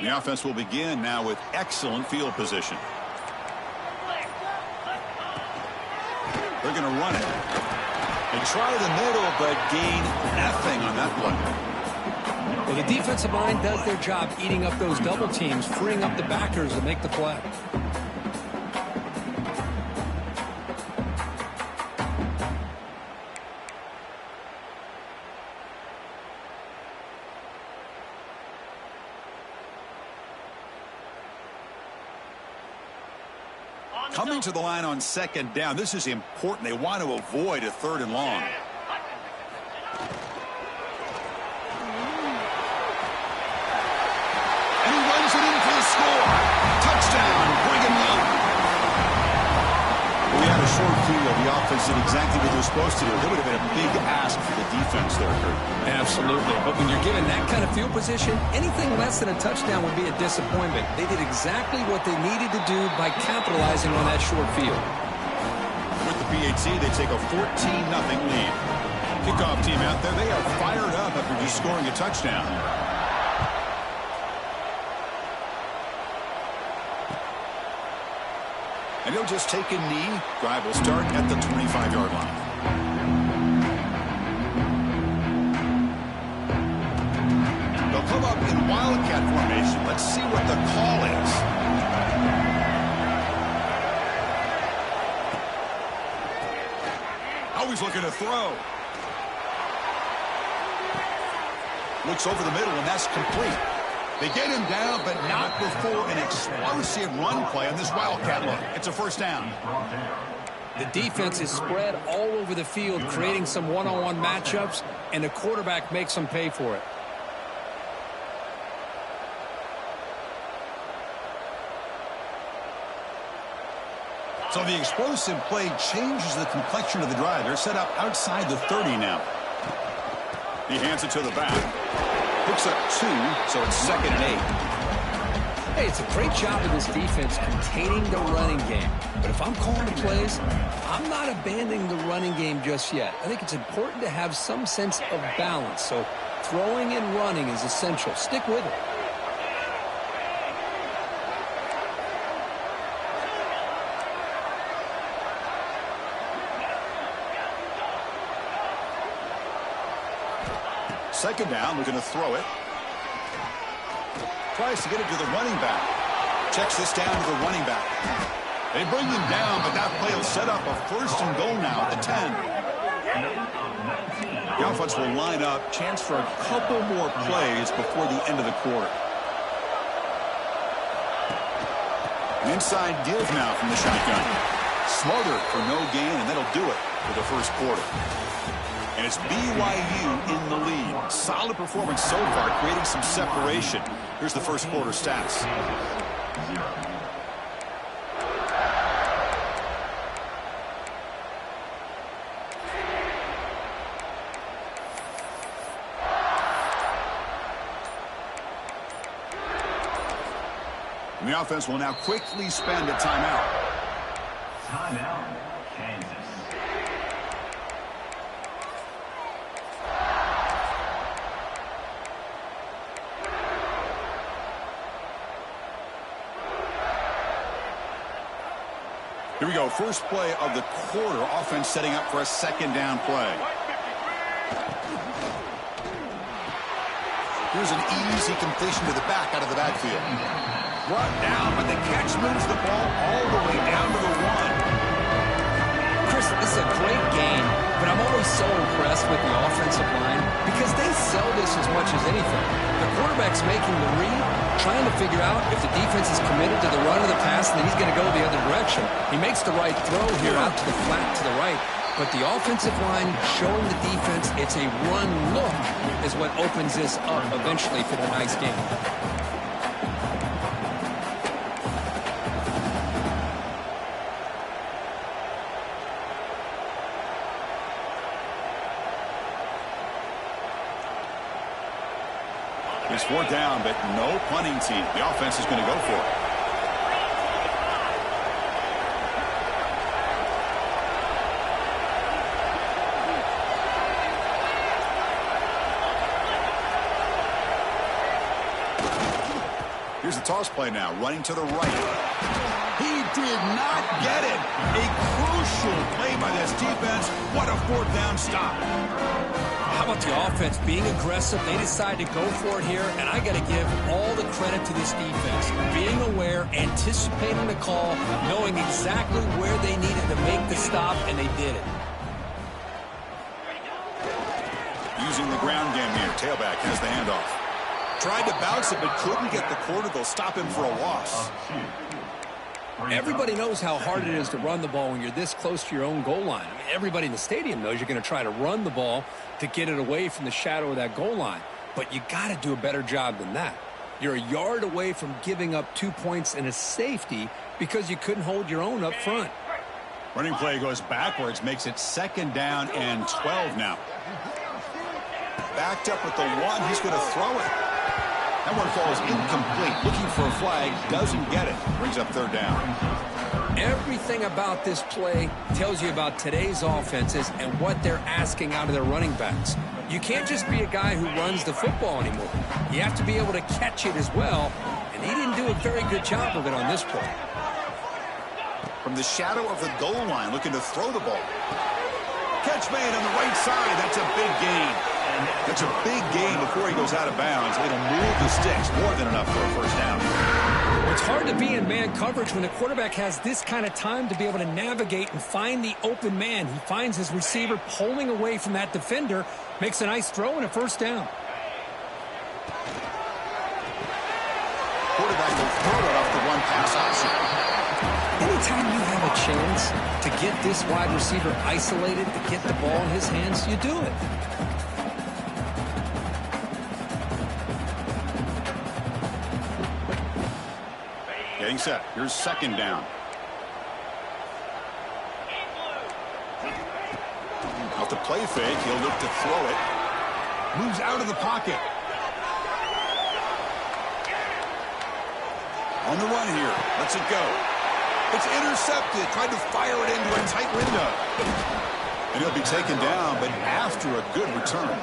The offense will begin now with excellent field position. They're going to run it. They try the middle, but gain nothing on that play. Well, the defensive line does their job eating up those double teams, freeing up the backers to make the play. Coming to the line on second down, this is important. They want to avoid a 3rd and long. And he runs it in for the score. Touchdown, Brigham Young. We had a short field. The offense did exactly what they're supposed to do. That would have been a big ask for the defense there, Kurt. Absolutely. But when you're given that kind of field position, anything less than a touchdown would be a disappointment. They did exactly what they needed to do by capitalizing on that short field. With the PAT, they take a 14-0 lead. Kickoff team out there, they are fired up after just scoring a touchdown. And he'll just take a knee. Drive will start at the 25-yard line. They'll come up in wildcat formation. Let's see what the call is. Always looking to throw. Looks over the middle, and that's complete. They get him down, but not before an explosive run play on this wildcat look. It's a first down. The defense is spread all over the field, creating some one-on-one matchups, and the quarterback makes them pay for it. So the explosive play changes the complexion of the drive. They're set up outside the 30 now. He hands it to the back. Picks up 2, so it's 2nd and 8. Hey, it's a great job of this defense containing the running game. But if I'm calling the plays, I'm not abandoning the running game just yet. I think it's important to have some sense of balance. So throwing and running is essential. Stick with it. Second down, we're going to throw it. Tries to get it to the running back. Checks this down to the running back. They bring him down, but that play will set up a 1st and goal now at the 10. The offense will line up. Chance for a couple more plays before the end of the quarter. An inside give now from the shotgun. Smothered for no gain, and that'll do it for the first quarter. And it's BYU in the lead. Solid performance so far, creating some separation. Here's the first quarter stats. And the offense will now quickly spend a timeout. Timeout, Kansas. Here we go. First play of the quarter. Offense setting up for a 2nd down play. Here's an easy completion to the back out of the backfield. Brought down, but the catch moves the ball all the way down to the 1. Chris, this is a great game, but I'm always so impressed with the offensive line because they sell this as much as anything. The quarterback's making the read, trying to figure out if the defense is committed to the run or the pass, and then he's going to go the other direction. He makes the right throw here out to the flat to the right, but the offensive line showing the defense it's a run look is what opens this up eventually for the nice game. It's 4th down, but no punting team. The offense is going to go for it. Here's the toss play now, running to the right. He did not get it. A crucial play by this defense. What a fourth down stop. How about the offense being aggressive? They decide to go for it here, and I got to give all the credit to this defense. Being aware, anticipating the call, knowing exactly where they needed to make the stop, and they did it. Using the ground game here. Tailback has the handoff. Tried to bounce it, but couldn't get the quarter. They'll stop him for a loss. Everybody knows how hard it is to run the ball when you're this close to your own goal line. I mean, everybody in the stadium knows you're going to try to run the ball to get it away from the shadow of that goal line. But you got to do a better job than that. You're a yard away from giving up 2 points and a safety because you couldn't hold your own up front. Running play goes backwards, makes it 2nd down and 12 now. Backed up with the 1, he's going to throw it. That one falls incomplete. Looking for a flag, doesn't get it. Brings up 3rd down. Everything about this play tells you about today's offenses and what they're asking out of their running backs. You can't just be a guy who runs the football anymore. You have to be able to catch it as well, and he didn't do a very good job of it on this play. From the shadow of the goal line, looking to throw the ball. Catch made on the right side. That's a big gain. That's a big gain before he goes out of bounds. It'll move the sticks more than enough for a 1st down. It's hard to be in man coverage when the quarterback has this kind of time to be able to navigate and find the open man. He finds his receiver pulling away from that defender, makes a nice throw and a 1st down. Quarterback will throw it off the one pass option. Anytime you have a chance to get this wide receiver isolated, to get the ball in his hands, you do it. Getting set. Here's 2nd down. Off the play fake, he'll look to throw it. Moves out of the pocket. On the run here. Lets it go. It's intercepted. Tried to fire it into a tight window. And he'll be taken down, but after a good return.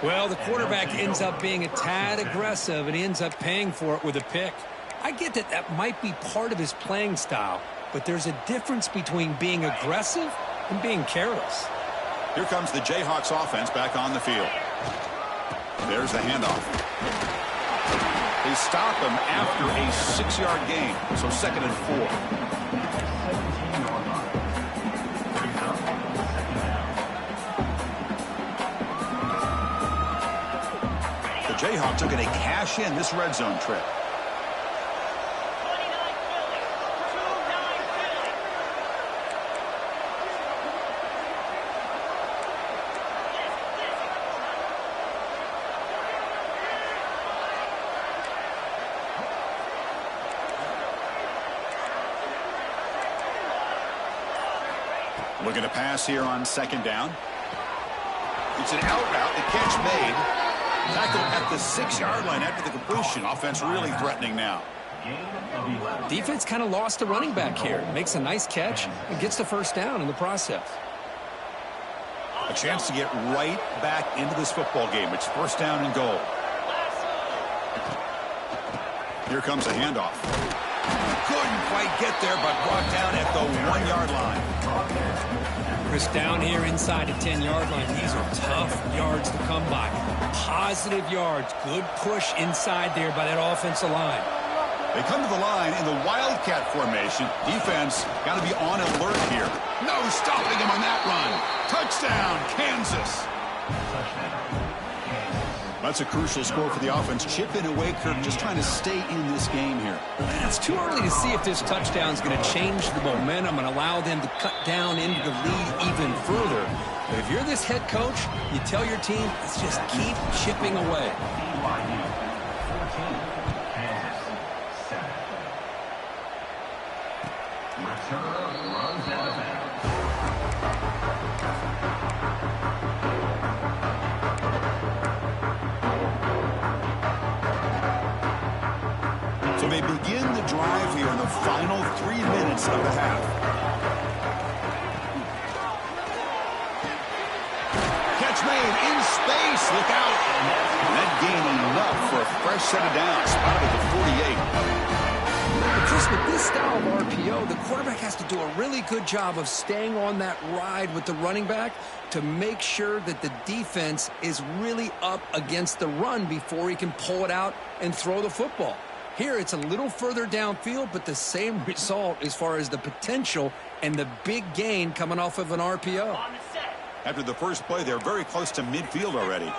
Well, the quarterback ends up being a tad aggressive, and he ends up paying for it with a pick. I get that that might be part of his playing style, but there's a difference between being aggressive and being careless. Here comes the Jayhawks offense back on the field. There's the handoff. They stop him after a 6-yard gain, so 2nd and 4. The Jayhawks are going to cash in this red zone trip. Looking to pass here on 2nd down. It's an out route. The catch made. Tackle at the 6-yard line after the completion. Offense really threatening now. Defense kind of lost the running back here. Makes a nice catch and gets the 1st down in the process. A chance to get right back into this football game. It's 1st down and goal. Here comes a handoff. Couldn't quite get there, but brought down at the 1-yard line. Chris, down here inside the 10-yard line, these are tough yards to come by. Positive yards. Good push inside there by that offensive line. They come to the line in the Wildcat formation. Defense got to be on alert here. No stopping him on that run. Touchdown, Kansas. That's a crucial score for the offense. Chipping away, Kirk, just trying to stay in this game here. It's too early to see if this touchdown is going to change the momentum and allow them to cut down into the lead even further. But if you're this head coach, you tell your team, let's just keep chipping away. So they begin the drive here in the final 3 minutes of the half. Catch made made in space. Look out. And that gained enough for a fresh set of downs. Spotted at the 48. But Chris, with this style of RPO, the quarterback has to do a really good job of staying on that ride with the running back to make sure that the defense is really up against the run before he can pull it out and throw the football. Here, it's a little further downfield, but the same result as far as the potential and the big gain coming off of an RPO. After the first play, they're very close to midfield already.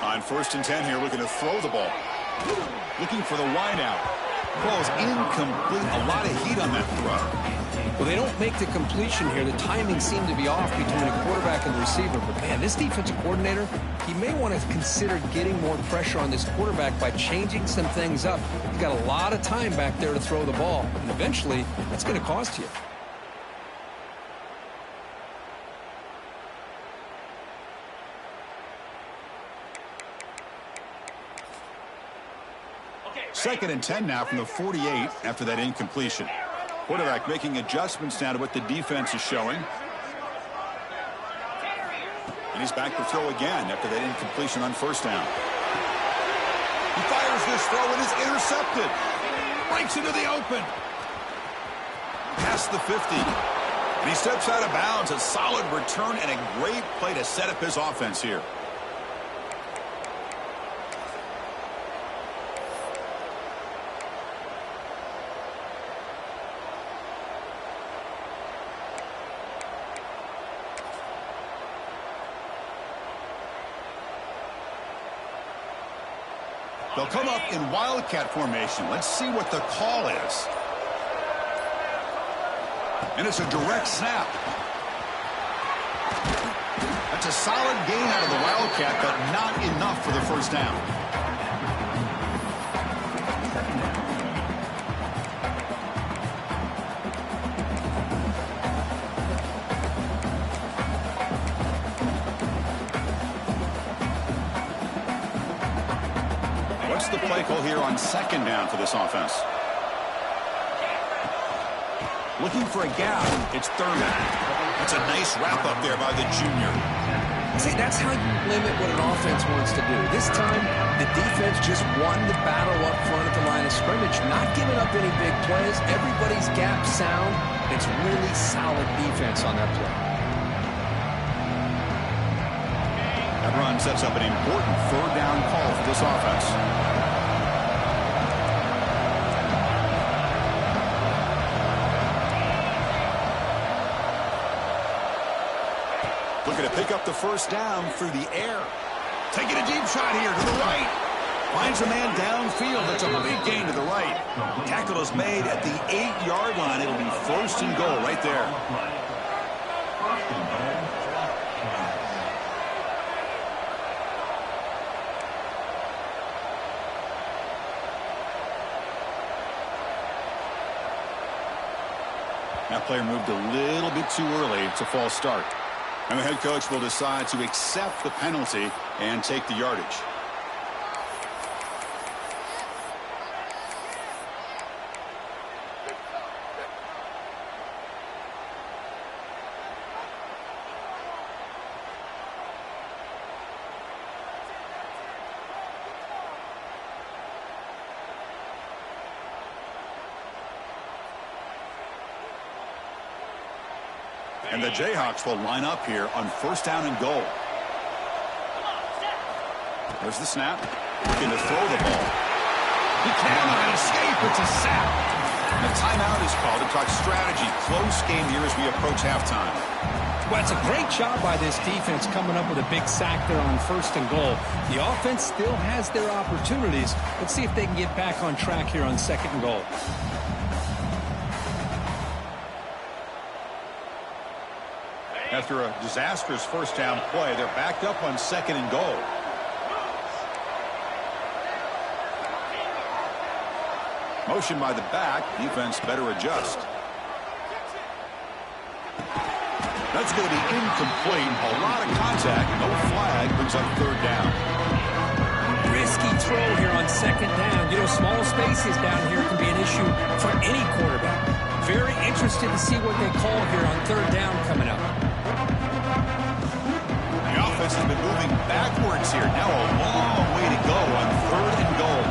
On 1st and 10 here, looking to throw the ball. Looking for the wide out. Ball's incomplete. A lot of heat on that throw. Well, they don't make the completion here. The timing seemed to be off between the quarterback and the receiver. But, man, this defensive coordinator, he may want to consider getting more pressure on this quarterback by changing some things up. He's got a lot of time back there to throw the ball. And eventually, that's going to cost you. Second and 10 now from the 48 after that incompletion. Quarterback making adjustments now to what the defense is showing. And he's back to throw again after that incompletion on 1st down. He fires this throw and is intercepted. Breaks into the open. Past the 50. And he steps out of bounds. A solid return and a great play to set up his offense here. They'll come up in wildcat formation. Let's see what the call is. And it's a direct snap. That's a solid gain out of the wildcat, but not enough for the 1st down. What's the play call here on 2nd down for this offense? Looking for a gap. It's Thurman. That's a nice wrap up there by the junior. See, that's how you limit what an offense wants to do. This time, the defense just won the battle up front at the line of scrimmage, not giving up any big plays. Everybody's gap sound. It's really solid defense on that play. That run sets up an important 3rd down call for this offense. Looking to pick up the 1st down through the air. Taking a deep shot here to the right. Finds a man downfield. That's a big gain to the right. Tackle is made at the 8-yard line. It'll be 1st and goal right there. That player moved a little bit too early. It's a false start. And the head coach will decide to accept the penalty and take the yardage. And the Jayhawks will line up here on 1st down and goal. There's the snap. Looking to throw the ball. He cannot escape. It's a sack. And a timeout is called to talk strategy. Close game here as we approach halftime. Well, it's a great job by this defense coming up with a big sack there on 1st and goal. The offense still has their opportunities. Let's see if they can get back on track here on 2nd and goal. After a disastrous 1st down play, they're backed up on 2nd and goal. Motion by the back. Defense better adjust. That's going to be incomplete. A lot of contact. No flag. Brings up 3rd down. risky throw here on second down. You know, small spaces down here can be an issue for any quarterback. Very interested to see what they call here on third down coming up. The offense has been moving backwards here. Now a long way to go on third and goal.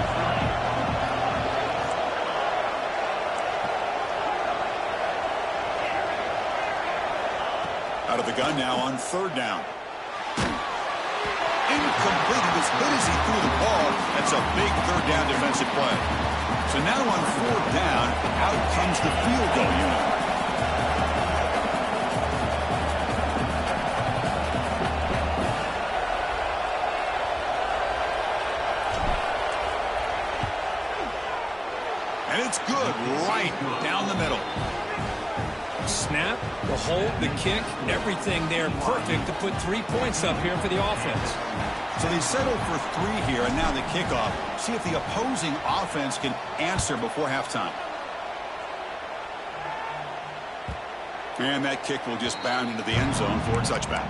Out of the gun now on third down. Incomplete. As good as he threw the ball, that's a big third down defensive play. So now on fourth down, out comes the field goal unit. And it's good right down the middle. Snap, the hold, the kick, everything there perfect to put 3 points up here for the offense. So they settled for 3 here, and now the kickoff. See if the opposing offense can answer before halftime. And that kick will just bound into the end zone for a touchback.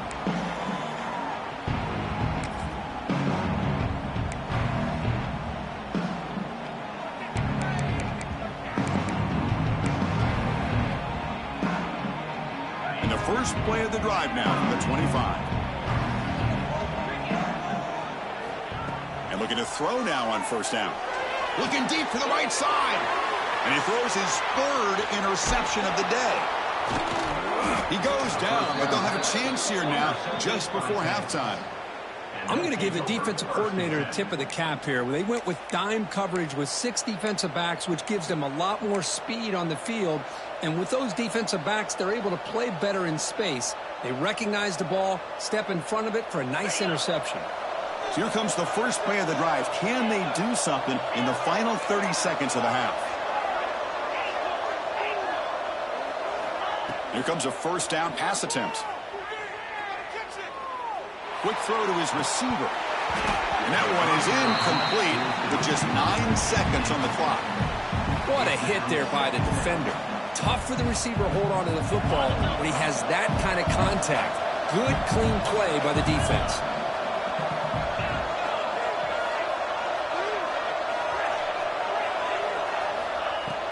And the first play of the drive now from the 25. Looking to throw now on first down. Looking deep to the right side. And he throws his third interception of the day. He goes down, but they'll have a chance here now just before halftime. I'm going to give the defensive coordinator a tip of the cap here. They went with dime coverage with 6 defensive backs, which gives them a lot more speed on the field. And with those defensive backs, they're able to play better in space. They recognize the ball, step in front of it for a nice interception. So here comes the first play of the drive. Can they do something in the final 30 seconds of the half? Here comes a first down pass attempt. Quick throw to his receiver. And that one is incomplete with just 9 seconds on the clock. What a hit there by the defender. Tough for the receiver to hold on to the football when he has that kind of contact. Good, clean play by the defense.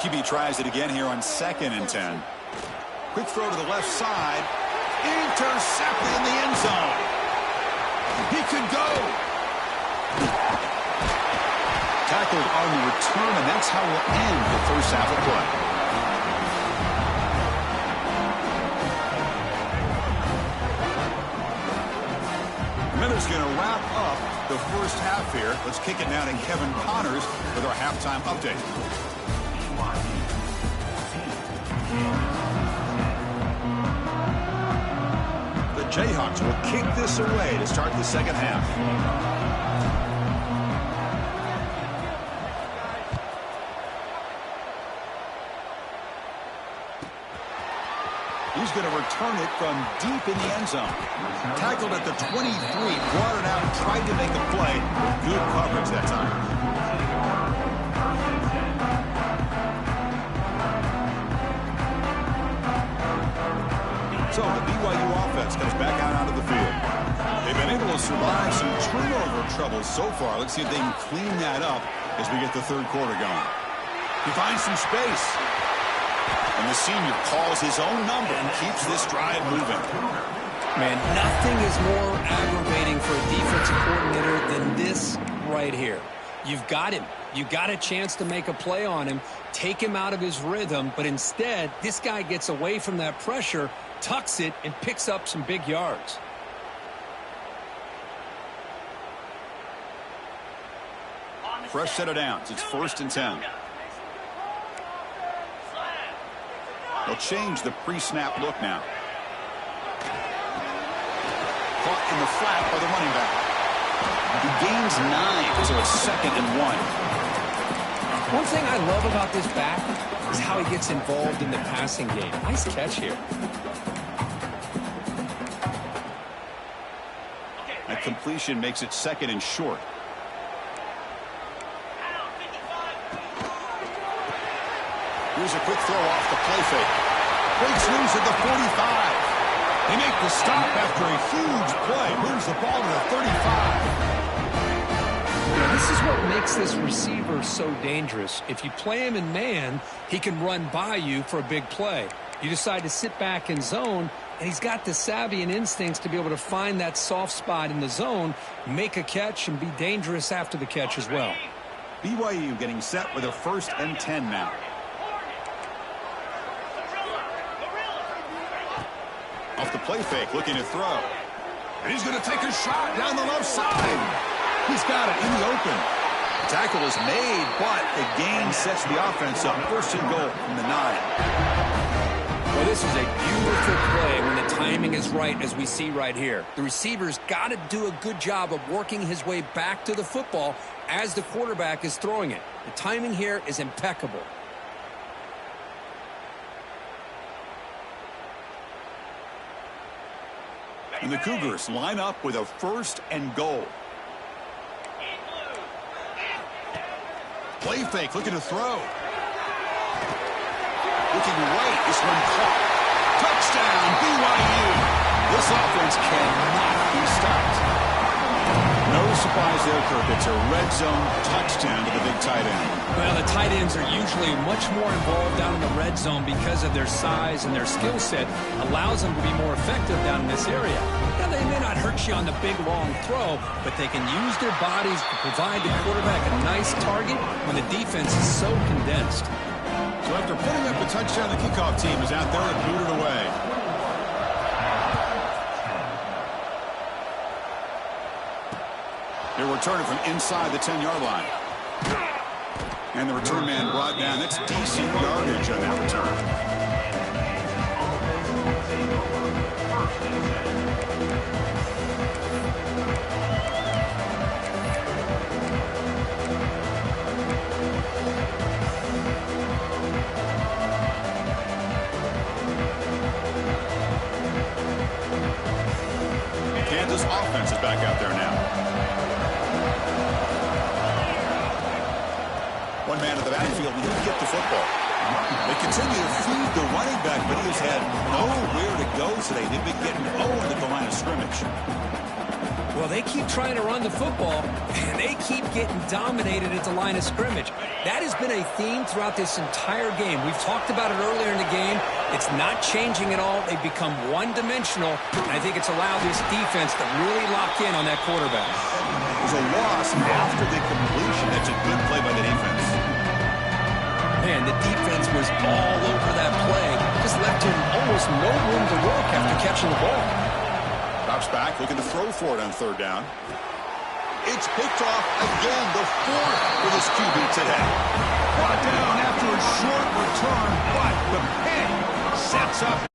QB tries it again here on 2nd and 10. Quick throw to the left side. Intercepted in the end zone. He could go. Tackled on the return, and that's how we'll end the first half of play. And then it's going to wrap up the first half here. Let's kick it now to Kevin Connors with our halftime update. The Jayhawks will kick this away to start the second half. He's going to return it from deep in the end zone. Tackled at the 23, brought it out, tried to make a play. Good coverage that time. So the BYU offense comes back out onto the field. They've been able to survive some turnover trouble so far. Let's see if they can clean that up as we get the third quarter going. He finds some space. And the senior calls his own number and keeps this drive moving. Man, nothing is more aggravating for a defensive coordinator than this right here. You've got him. You got a chance to make a play on him, take him out of his rhythm, but instead, this guy gets away from that pressure, tucks it, and picks up some big yards. Fresh set of downs. It's 1st and 10. They'll change the pre-snap look now. Caught in the flat by the running back. He gains 9, so it's 2nd and 1. One thing I love about this back is how he gets involved in the passing game. Nice catch here. That completion makes it 2nd and short. Here's a quick throw off the play fake. Breaks loose at the 45. They make the stop after a huge play. Moves the ball to the 35. This is what makes this receiver so dangerous. If you play him in man, he can run by you for a big play. You decide to sit back in zone, and he's got the savvy and instincts to be able to find that soft spot in the zone, make a catch, and be dangerous after the catch as well. BYU getting set with a 1st and 10 now. Off the play fake, looking to throw. And he's going to take a shot down the left side. He's got it in the open. The tackle is made, but the gain sets the offense up. 1st and goal from the 9. Well, this is a beautiful play when the timing is right, as we see right here. The receiver's got to do a good job of working his way back to the football as the quarterback is throwing it. The timing here is impeccable. And the Cougars line up with a 1st and goal. Play fake, looking to throw. Looking right, this one caught. Touchdown, BYU. This offense cannot be stopped. No surprise there, Kirk. It's a red zone touchdown to the big tight end. Well, the tight ends are usually much more involved down in the red zone because of their size and their skill set. Allows them to be more effective down in this area. Now, they may not hurt you on the big, long throw, but they can use their bodies to provide the quarterback a nice target when the defense is so condensed. So after putting up a touchdown, the kickoff team is out there and booted away. They're returning from inside the 10-yard line. And the return man brought down. That's decent yardage on that return. Kansas offense is back out there now. One man at the backfield, and he'll get the football. They continue to feed the running back, but he has had nowhere to go today. They've been getting Owen at the line of scrimmage. Well, they keep trying to run the football, and they keep getting dominated at the line of scrimmage. That has been a theme throughout this entire game. We've talked about it earlier in the game. It's not changing at all. They've become one-dimensional, and I think it's allowed this defense to really lock in on that quarterback. There's a loss after the completion. That's a good play by the defense. Man, the defense was all over that play. Just left him almost no room to work after catching the ball. Drops back, looking to throw for it on 3rd down. It's picked off again, the 4th for this QB today. Brought down after a short return, but the pick sets up